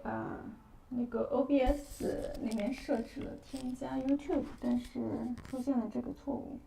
把那个 OBS 里面设置了添加 YouTube， 但是出现了这个错误。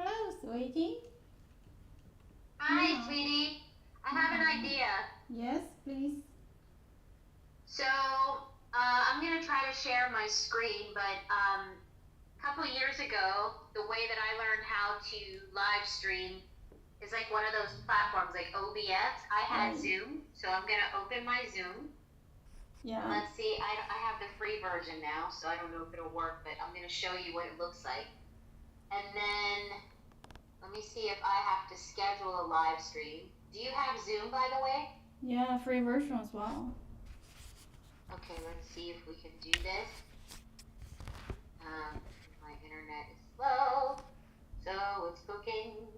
Hello, sweetie. Hi, sweetie. I have an idea. Yes, please. So, I'm going to try to share my screen, but a couple years ago, the way that I learned how to live stream is like one of those platforms like OBS. I had Zoom, so I'm going to open my Zoom. Yeah. Let's see. I have the free version now, so I don't know if it'll work, but I'm going to show you what it looks like. And then let me see if I have to schedule a live stream. Do you have Zoom, by the way? Yeah, free version as well. Okay, let's see if we can do this. My internet is slow, so it's cooking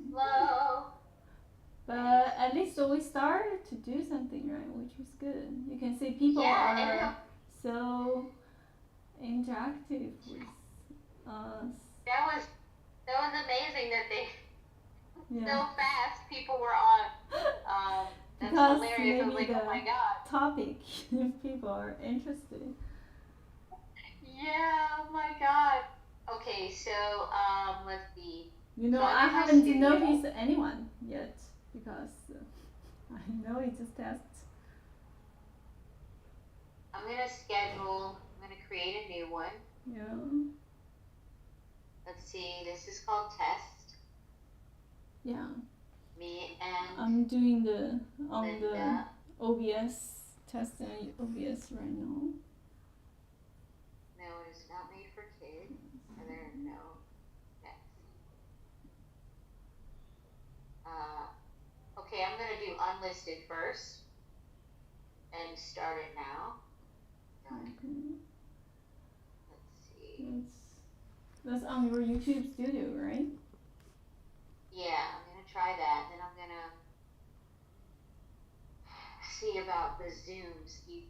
slow. But at least we started to do something, right? Which is good. You can see people are so interactive with us. That was amazing that they so fast people were on. That's because hilarious. I was maybe like, oh my god. Topic if people are interested. Yeah, oh my god. Okay, so let's see. You know, so I haven't noticed anyone yet because I know it's a test. I'm gonna create a new one. Yeah. Let's see, this is called test. Yeah. Me and I'm doing the Linda. OBS testing OBS right now. No, it is not made for kids. And there are no next. Okay, I'm gonna do unlisted first and start it now. Done. Okay. Let's see. That's on your YouTube studio, right? Yeah, I'm gonna try that. Then I'm gonna see about the Zoom skis.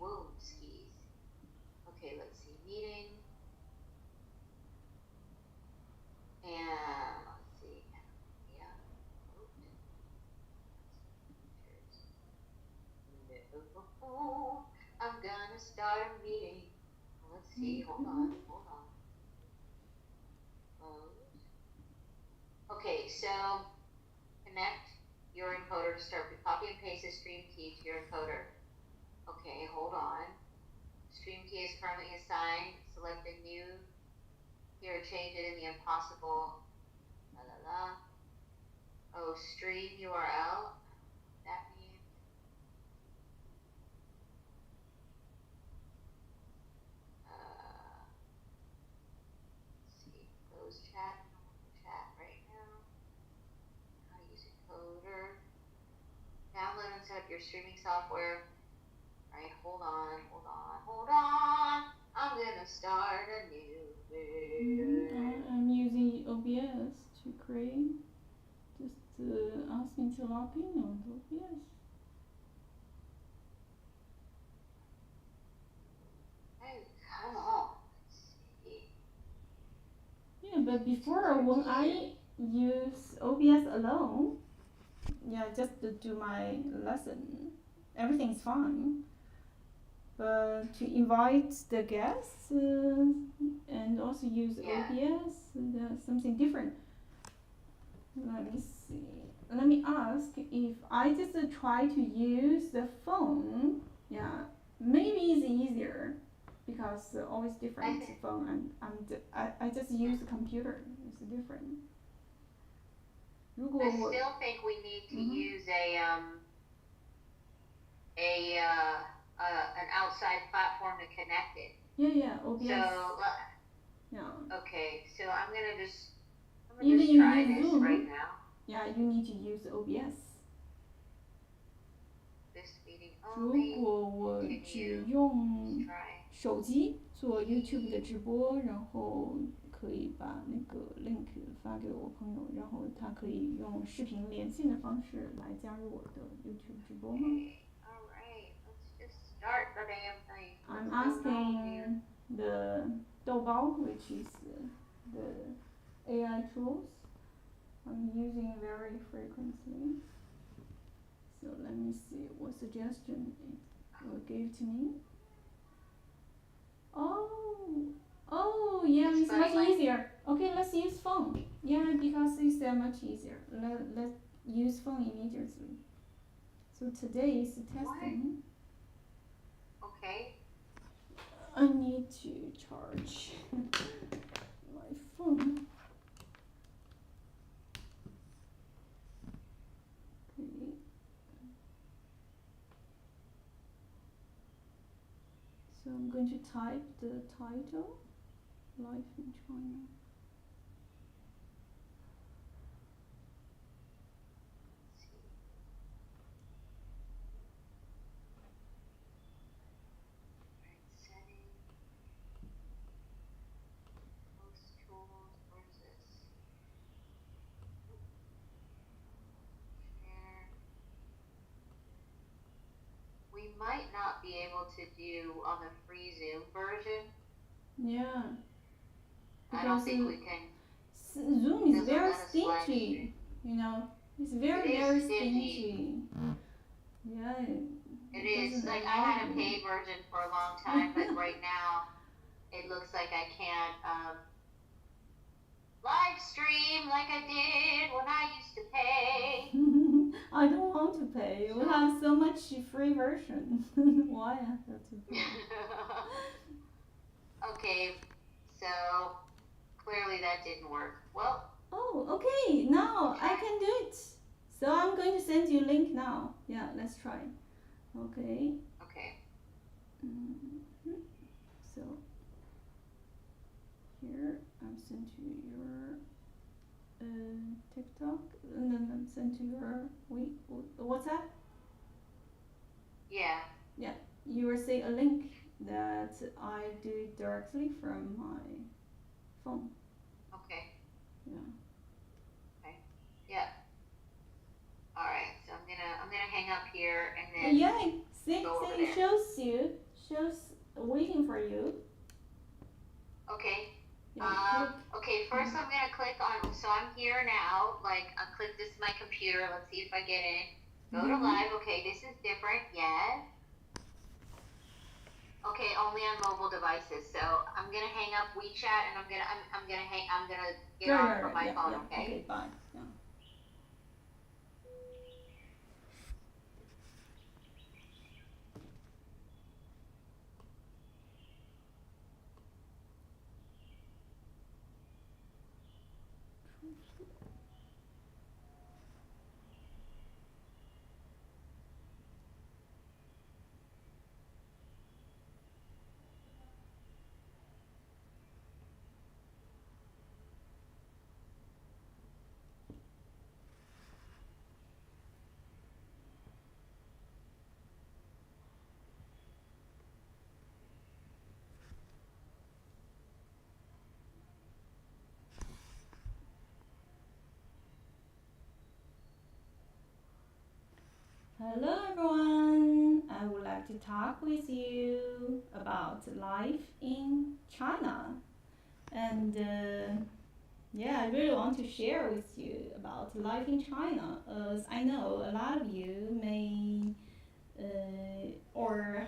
Okay, let's see. Meeting. And let's see. Yeah. I'm gonna start a meeting. Let's see. Hold on. Okay, so connect your encoder to start with copy and paste the stream key to your encoder. Okay, hold on. Stream key is currently assigned. Select a new. Here, change it in the impossible. Oh, stream URL. That means. Let's see. Close chat. Chat right now. How to use encoder. Download and set up your streaming software. Right, hold on, hold on, hold on. I'm gonna start a new thing. I'm using OBS to create. Just ask me to log in on OBS. Oh, come on. Let's see. Yeah, but before when I use OBS alone, yeah, just to do my lesson, everything's fine. But to invite the guests and also use OBS, that's something different. Let me see. Let me ask if I just try to use the phone. Yeah, maybe it's easier because always different phone. I just use the computer. It's different. I still think we need to use an outside platform to connect it. Yeah, OBS. So, yeah. Okay, so I'm gonna just try this Zoom, right now. Yeah, you need to use OBS. This meeting 如 only. 果我只用手机做 YouTube 的直播，然后可以把那个 link 发给我朋友，然后他可以用视频连线的方式来加入我的 YouTube 直播吗？ Alright, let's just start the damn thing. I'm asking the 豆包, which is the AI tools I'm using very frequently. So let me see what suggestion it will give to me. Oh, yeah, it's much easier. Okay, let's use phone. Yeah, because it's much easier. Let's use phone immediately. So today is testing. Okay. I need to charge my phone. Okay. So I'm going to type the title, Life in China. We might not be able to do on the free Zoom version. Yeah. I don't think we can. Zoom is very stingy. You know, it's very stingy. Yeah. It is. Like I had a paid version for a long time, but right now it looks like I can't live stream like I did when I used to pay. I don't want to pay. We have so much free version. Why I have to pay? Okay, so clearly that didn't work. Well. Oh, okay. Now I can do it. So I'm going to send you a link now. Yeah, let's try. Okay. Okay. So here I'm sent to your TikTok, and then I'm sent to your WhatsApp. Yeah. Yeah, you will see a link that I do it directly from my phone. Okay. Yeah. Okay. Yeah. All right. So I'm gonna hang up here and then. Yeah. See, it shows waiting for you. Okay. Yeah, okay, first I'm gonna click on, so I'm here now, like I click this is my computer, let's see if I get in. Go to live, okay, this is different, yes. Okay, only on mobile devices, so I'm gonna hang up WeChat and I'm gonna get on from my phone, okay? Okay, bye. Yeah. Hello everyone. I would like to talk with you about life in China. And yeah, I really want to share with you about life in China, as I know a lot of you may or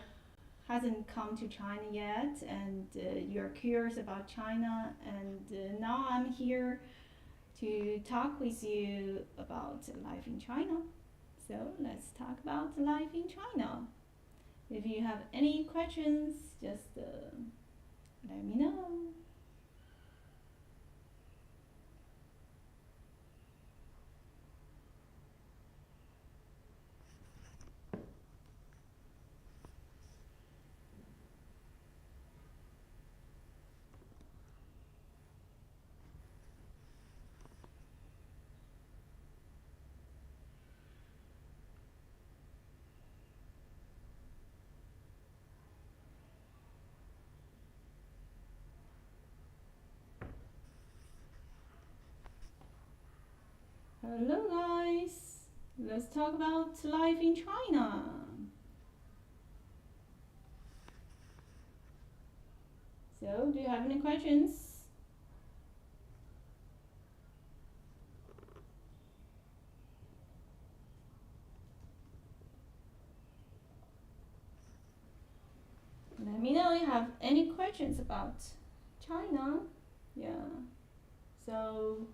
hasn't come to China yet, and you're curious about China. And now I'm here to talk with you about life in China. So let's talk about life in China. If you have any questions, just let me know. Hello, guys. Let's talk about life in China. So, do you have any questions? Let me know if you have any questions about China. Yeah. So,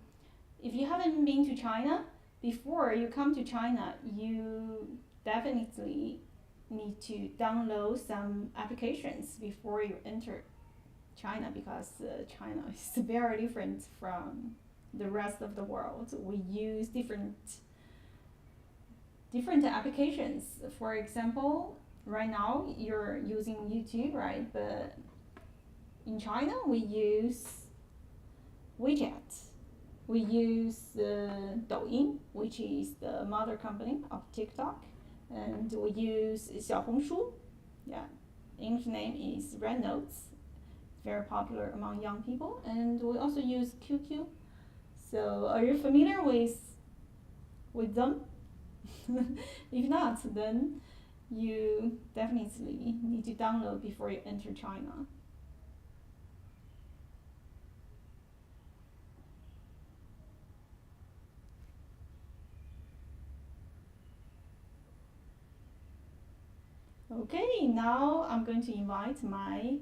if you haven't been to China, before you come to China, you definitely need to download some applications before you enter China, because China is very different from the rest of the world. We use different applications. For example, right now you're using YouTube, right? But in China we use WeChat. We use Douyin, which is the mother company of TikTok, and we use Xiaohongshu. Yeah, English name is Red Notes. Very popular among young people, and we also use QQ. So, are you familiar with them? If not, then you definitely need to download before you enter China. Okay, now I'm going to invite my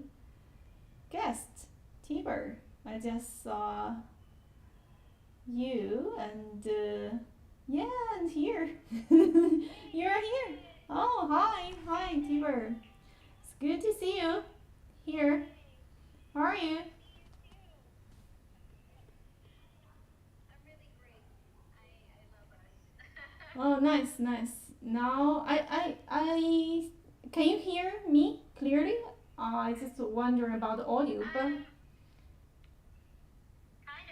guest, Tiber. I just saw you, and yeah, and here. You're here. Oh, hi, Tiber. It's good to see you here. How are you? Oh, nice. Now, can you hear me clearly? I just wonder about the audio, but Kind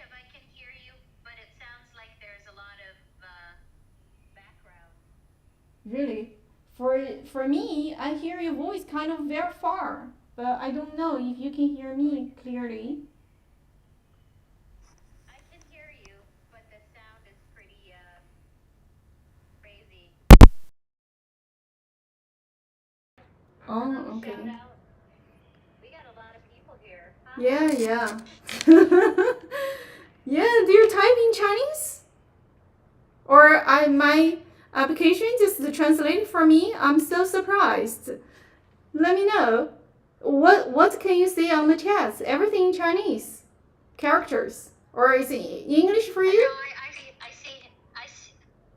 of, I can hear you, but it sounds like there's a lot of background. really, for me, I hear your voice kind of very far, but I don't know if you can hear me clearly. I can hear you, but the sound is pretty crazy. Oh, Shout okay. out. We got a lot of people here. Hi. Yeah. Yeah, do you type in Chinese? Or my application just translated for me? I'm so surprised. Let me know. What can you say on the chat? Everything in Chinese characters, or is it English for No, you?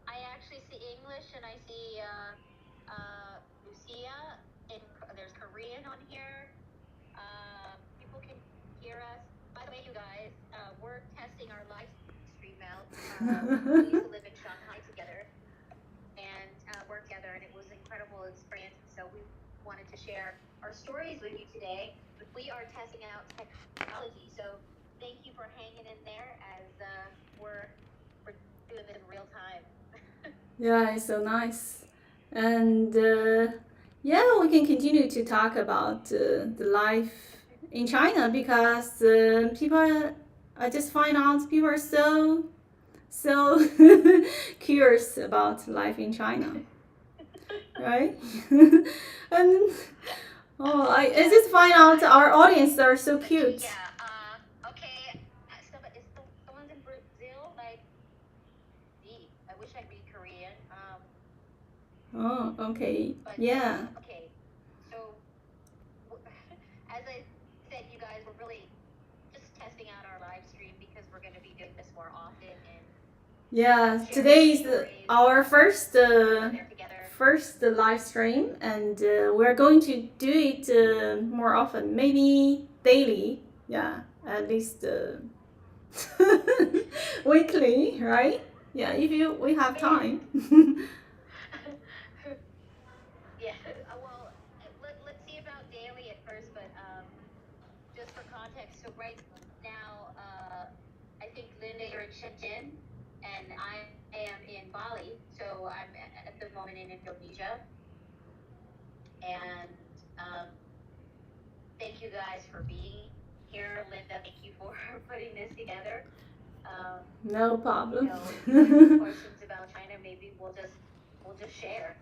I actually see English and I see Lucia and there's Korean on here. People can hear us. By the way, you guys, we're testing our live stream out. We used to live in Shanghai together and work together, and it was an incredible experience. So we wanted to share our stories with you today. But we are testing out technology. So thank you for hanging in there as we're doing this in real time. Yeah, it's so nice. And yeah, we can continue to talk about the life in China, because I just find out people are so curious about life in China. right? And I just find out our audience are so cute. Yeah. Okay. So, but is the ones in Brazil like? Gee, I wish I could be Korean. Oh, okay. But Yeah. okay. So, as I said, you guys were really just testing out our live stream because we're going to be doing this more often and Yeah, sharing today is stories our first there together. first live stream, and we're going to do it more often, maybe daily. Yeah, at least weekly, right? Yeah, if we have time. Yeah. Well, let's see about daily at first, but just for context, so right now, I think Linda, you're in Shenzhen, and I am in Bali. So I'm at the moment in Indonesia, and thank you guys for being here, Linda. Thank you for putting this together. No problem. If you have questions about China, maybe we'll just share.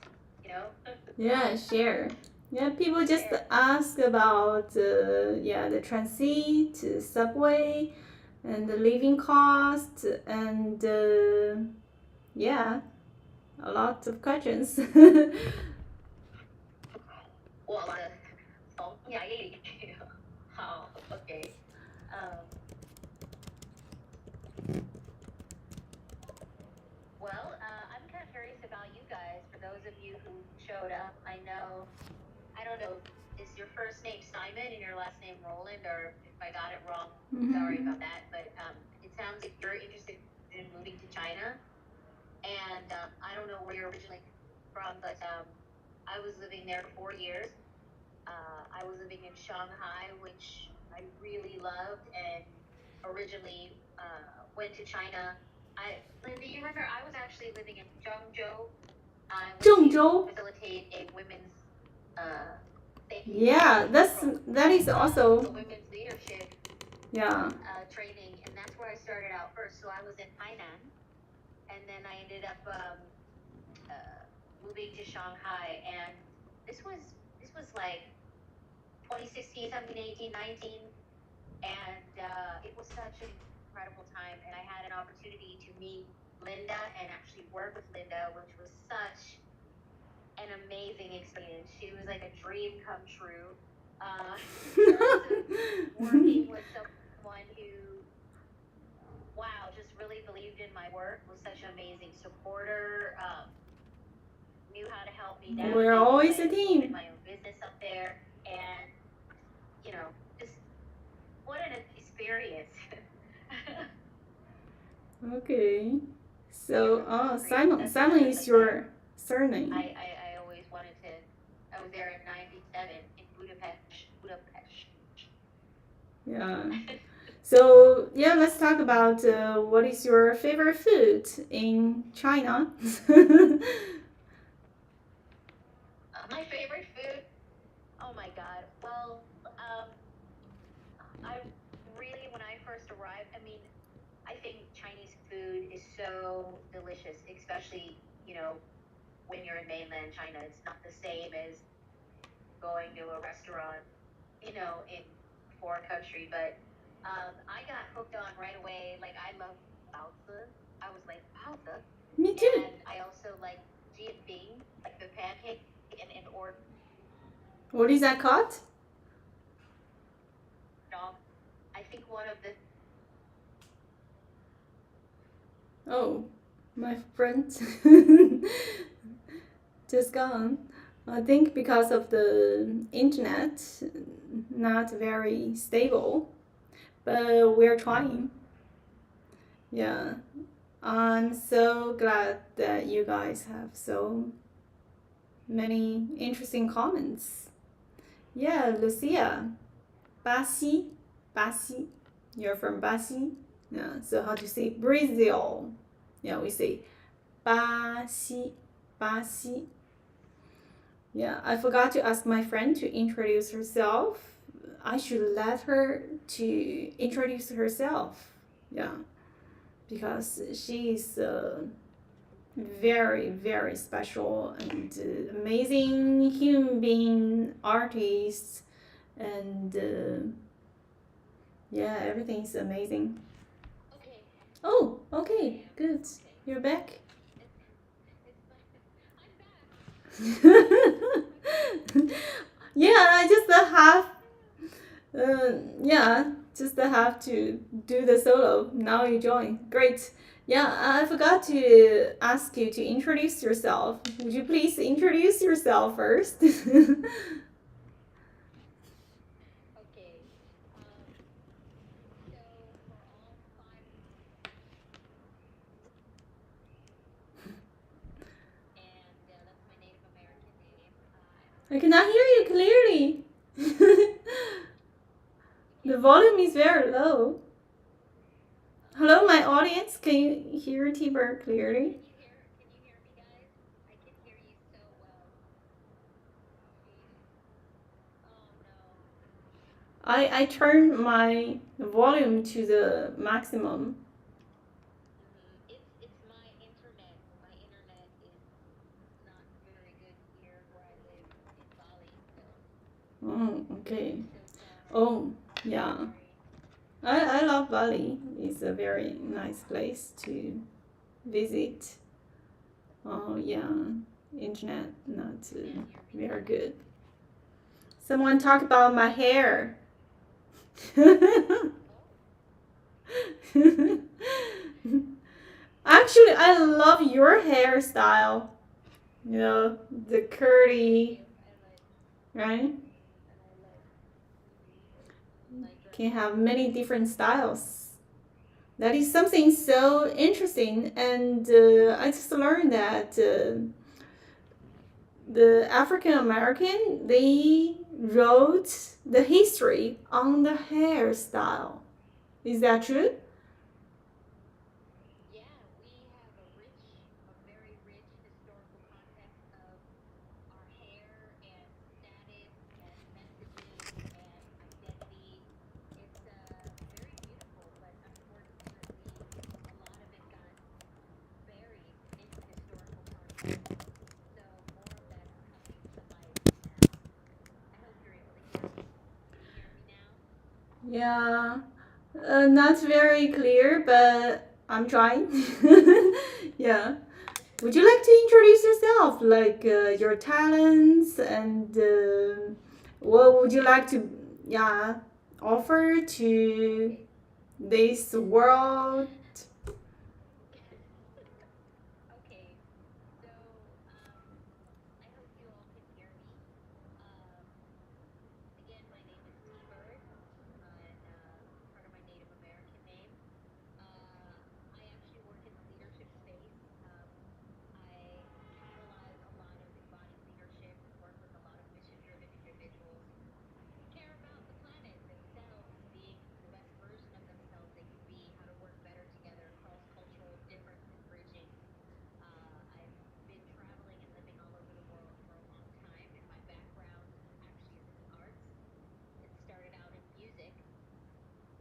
Yeah, share. Yeah, people just ask about the transit, subway, and the living cost, and yeah, a lot of questions. Well, yeah, how okay. Well, I'm kind of curious about you guys. For those of you who showed up, I don't know, is your first name Simon and your last name Roland, or if I got it wrong, sorry about that. But it sounds like you're interested in moving to China, and I don't know where you're originally from, but I was living there for 4 years. I was living in Shanghai, which I really loved, and originally went to China. Linda, you remember I was actually living in Zhengzhou. I went Zhengzhou. to facilitate a women's safety Yeah, that is also women's leadership training, and that's where I started out first. So I was in Hainan, and then I ended up moving to Shanghai, and this was like 2016, 17, 18, 19, and it was such an incredible time, and I had an opportunity to meet Linda and actually work with Linda, which was such an amazing experience. She was like a dream come true. Working with someone who, wow, just really believed in my work, was such an amazing supporter, knew how to help me navigate. We're always a team. My own business up there, and just what an experience. Okay. So, Simon is your surname. I always wanted to. I was there in '97 in Budapest. Yeah. So, yeah, let's talk about what is your favorite food in China? My favorite food? Oh my God. Well, I really, when I first arrived, I think Chinese food is so delicious, especially, when you're in mainland China. It's not the same as going to a restaurant, in a foreign country, but I got hooked on right away. Like, I love baozi. I was like, baozi? Me too. And I also like jianbing, like the pancake, or What is that called? I think one of the. Oh, my friend just gone. I think because of the internet, not very stable, but we're trying. Yeah, I'm so glad that you guys have so many interesting comments. Yeah, Lucia, Basi, you're from Basi. Yeah, so how to say Brazil? Yeah, we say Basi. Yeah, I forgot to ask my friend to introduce herself. I should let her to introduce herself. Yeah, because she's very, very special and amazing human being, artists, and yeah, everything's amazing. Oh, okay, good. You're back. Yeah, I just have yeah, just have to do the solo. Now you join. Great. Yeah, I forgot to ask you to introduce yourself. Would you please introduce yourself first? I cannot hear you clearly. The volume is very low. Hello, my audience. Can you hear Tiber clearly? I turned my volume to the maximum. Oh, okay. Oh, yeah. I love Bali. It's a very nice place to visit. Oh, yeah. Internet not very good. Someone talk about my hair. Actually, I love your hairstyle. You know, the curly, right? Can have many different styles. That is something so interesting, and I just learned that the African American they wrote the history on the hairstyle. Is that true? Yeah, not very clear, but I'm trying. Yeah. Would you like to introduce yourself, like your talents, and what would you like to, yeah, offer to this world?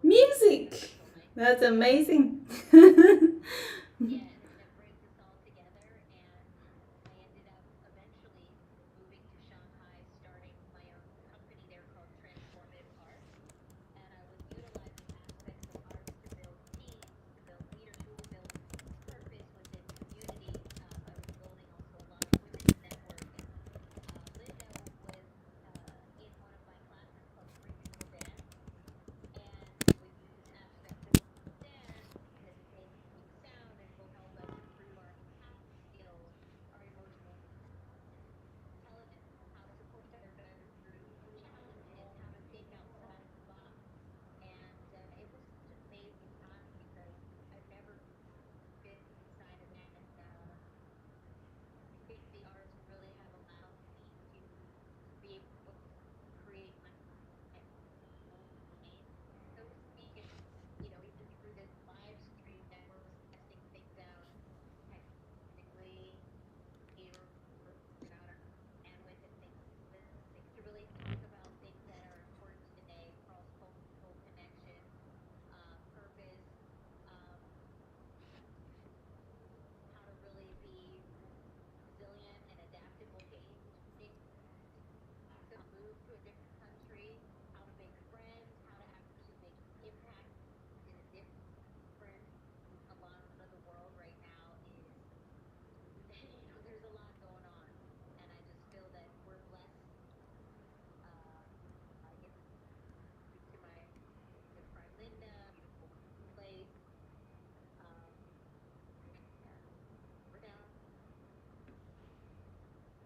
Music. That's amazing.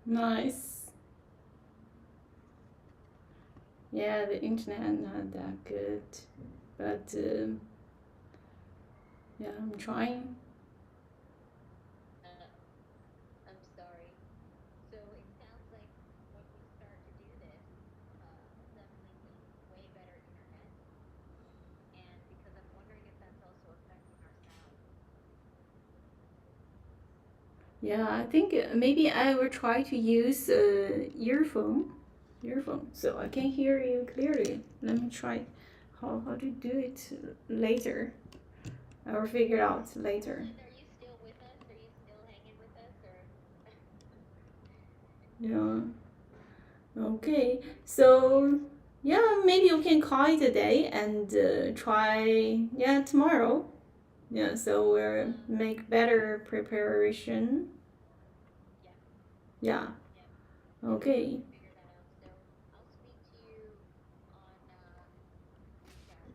Nice. Yeah, the internet not that good, but yeah, I'm trying. I'm sorry. So it sounds like when we start to do this, we'll definitely need way better internet. And because I'm wondering if that's also affecting our sound. Yeah, I think maybe I will try to use earphone, so I can hear you clearly. Let me try how to do it later. I will figure it out later. Are you still with us? Are you still hanging with us? Or Yeah. Okay. So yeah, maybe you can call it a day and try tomorrow. Yeah. So we'll make better preparation. yeah, Yeah. yeah, Okay. figure that out. So I'll speak to you on WeChat.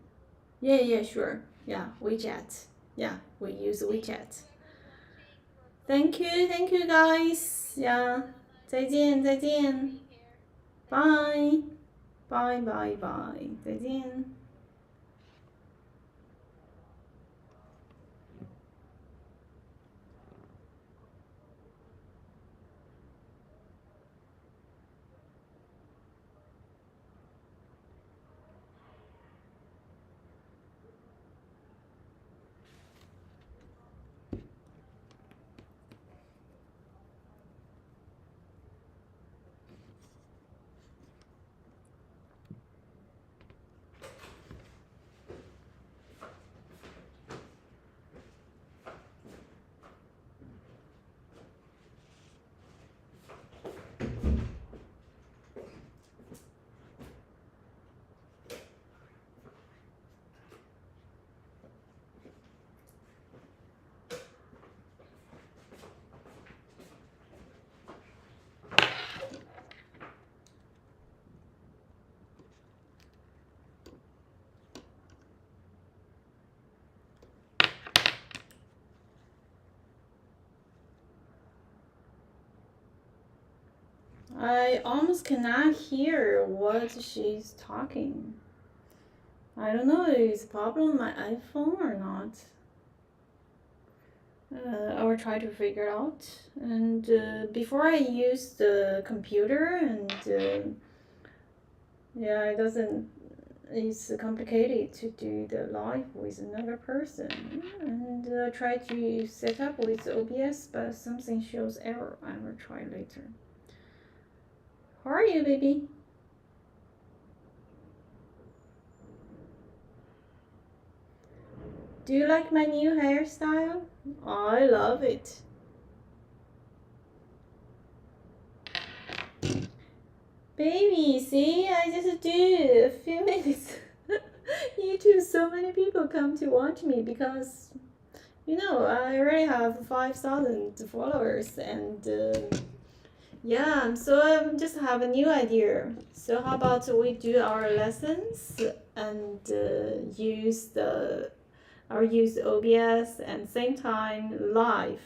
Yeah. Yeah. Sure. Yeah. WeChat. Yeah. We use WeChat. Whoever's watching for Thank you guys. Yeah. 再见再见 being here. Bye. Bye bye bye. 再见。I almost cannot hear what she's talking. I don't know if it's a problem my iPhone or not. I will try to figure out. And before I use the computer, and yeah, it doesn't. It's complicated to do the live with another person. And I try to set up with OBS, but something shows error. I will try later. How are you, baby? Do you like my new hairstyle? I love it. Baby, see, I just do a few minutes. YouTube, so many people come to watch me because, I already have 5,000 followers and yeah, so I just have a new idea. So how about we do our lessons and use OBS and same time live.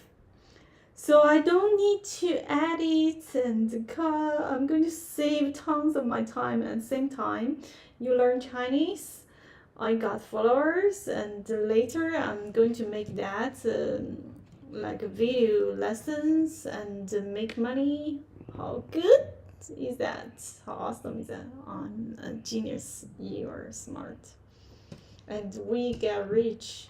So I don't need to edit and cut. I'm going to save tons of my time at the same time. You learn Chinese. I got followers, and later I'm going to make that like video lessons and make money. How good is that? How awesome is that? I'm a genius. You are smart, and we get rich.